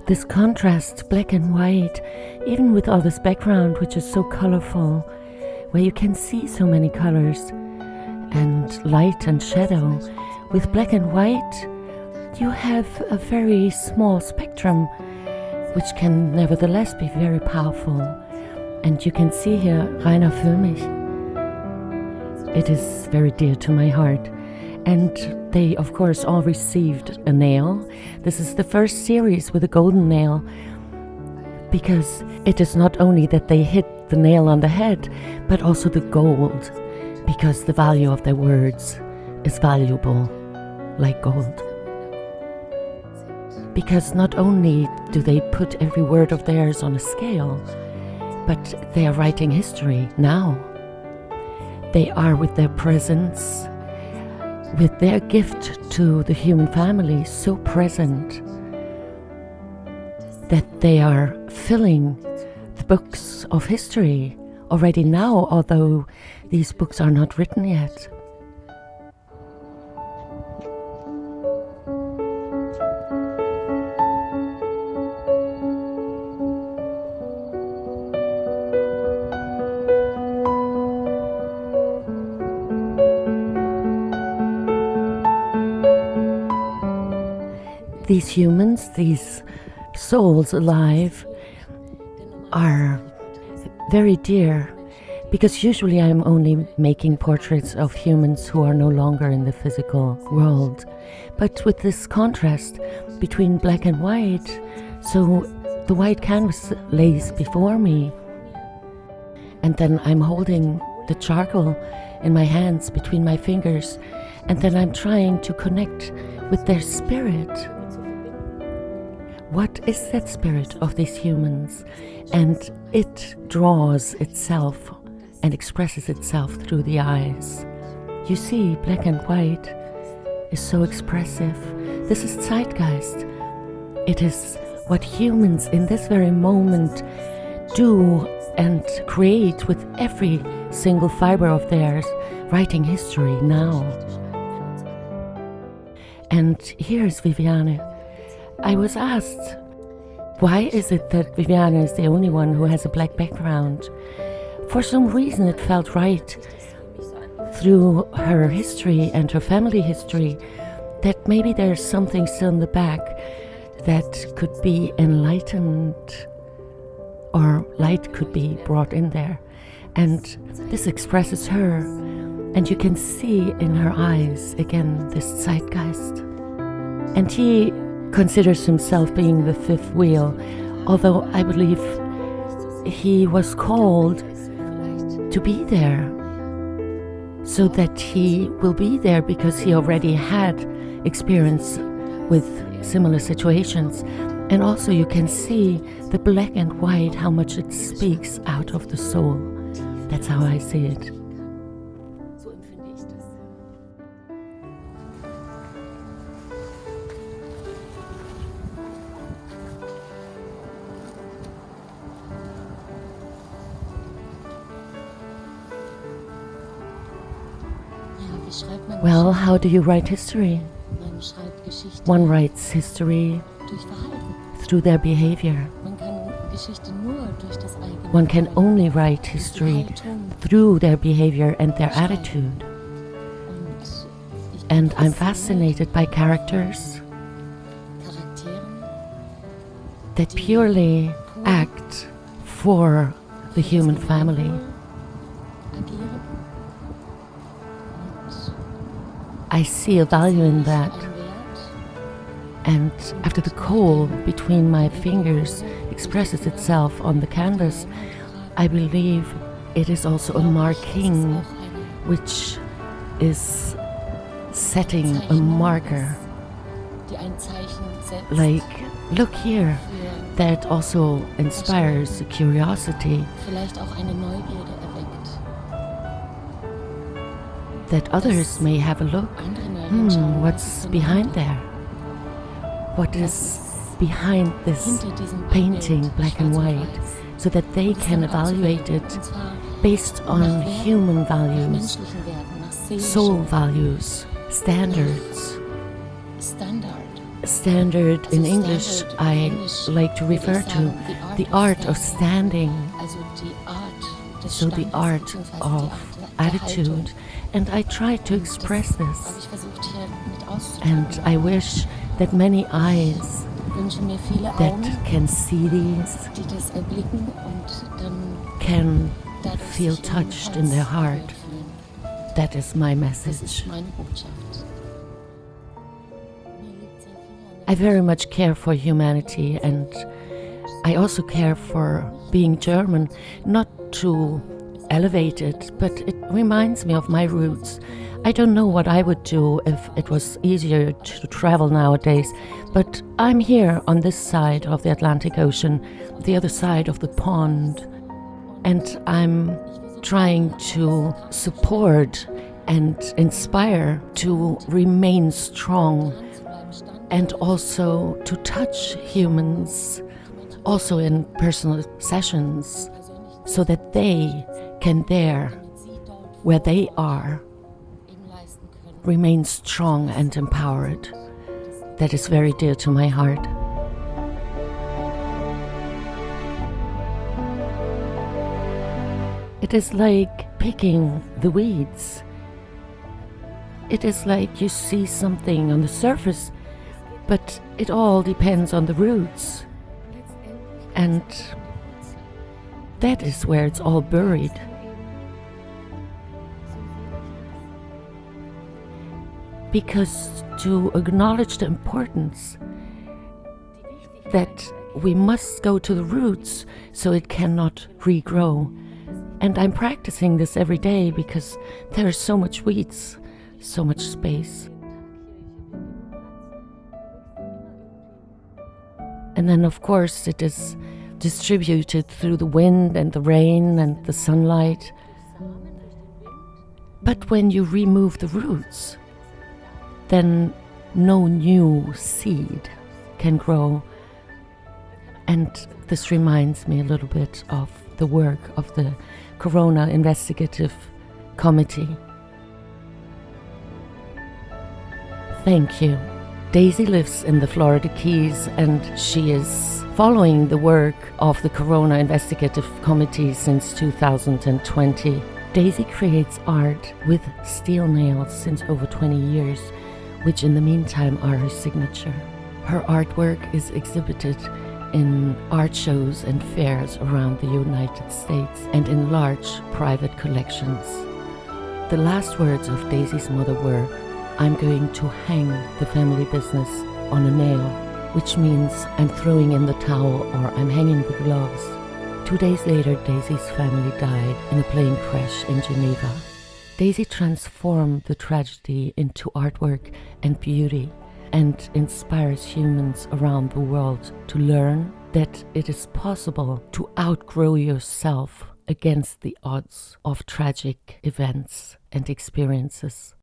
this contrast, black and white, even with all this background which is so colorful, where you can see so many colors and light and shadow, with black and white you have a very small spectrum which can nevertheless be very powerful. And you can see here Rainer für mich. It is very dear to my heart. And they, of course, all received a nail. This is the first series with a golden nail, because it is not only that they hit the nail on the head, but also the gold, because the value of their words is valuable, like gold. Because not only do they put every word of theirs on a scale, but they are writing history now. They are, with their presence, with their gift to the human family, so present that they are filling the books of history already now, although these books are not written yet. These humans, these souls alive, are very dear, because usually I'm only making portraits of humans who are no longer in the physical world. But with this contrast between black and white, so the white canvas lays before me, and then I'm holding the charcoal in my hands between my fingers, and then I'm trying to connect with their spirit. What is that spirit of these humans? And it draws itself and expresses itself through the eyes. You see, black and white is so expressive. This is zeitgeist. It is what humans in this very moment do and create with every single fiber of theirs, writing history now. And here's Viviane. I was asked, why is it that Viviane is the only one who has a black background? For some reason it felt right, through her history and her family history, that maybe there's something still in the back that could be enlightened, or light could be brought in there. And this expresses her, and you can see in her eyes again this zeitgeist. And he considers himself being the fifth wheel, although I believe he was called to be there, so that he will be there because he already had experience with similar situations. And also you can see the black and white, how much it speaks out of the soul. That's how I see it. Well, how do you write history? One writes history through their behavior. One can only write history through their behavior and their attitude. And I'm fascinated by characters that purely act for the human family. I see a value in that. And after the coal between my fingers expresses itself on the canvas, I believe it is also a marking which is setting a marker. Like, look here, that also inspires a curiosity. That others may have a look. What's behind there? What is behind this painting, black and white, so that they can evaluate it based on human values, soul values, standards, standard in English, I like to refer to the art of standing, so the art of attitude, and I try to express this. And I wish that many eyes that can see these can feel touched in their heart. That is my message. I very much care for humanity, and I also care for being German, not to elevate it, but it reminds me of my roots. I don't know what I would do if it was easier to travel nowadays, but I'm here on this side of the Atlantic Ocean, the other side of the pond, and I'm trying to support and inspire to remain strong, and also to touch humans, also in personal sessions, so that they can there, where they are, remain strong and empowered. That is very dear to my heart. It is like picking the weeds. It is like you see something on the surface, but it all depends on the roots. And that is where it's all buried. Because to acknowledge the importance that we must go to the roots so it cannot regrow. And I'm practicing this every day because there is so much weeds, so much space. And then of course it is distributed through the wind and the rain and the sunlight. But when you remove the roots, then no new seed can grow. And this reminds me a little bit of the work of the Corona Investigative Committee. Thank you. Daisy lives in the Florida Keys, and she is following the work of the Corona Investigative Committee since 2020. Daisy creates art with steel nails since over 20 years, which in the meantime are her signature. Her artwork is exhibited in art shows and fairs around the United States and in large private collections. The last words of Daisy's mother were, "I'm going to hang the family business on a nail," which means I'm throwing in the towel or I'm hanging the gloves. 2 days later, Daisy's family died in a plane crash in Geneva. Daisy transformed the tragedy into artwork and beauty and inspires humans around the world to learn that it is possible to outgrow yourself against the odds of tragic events and experiences.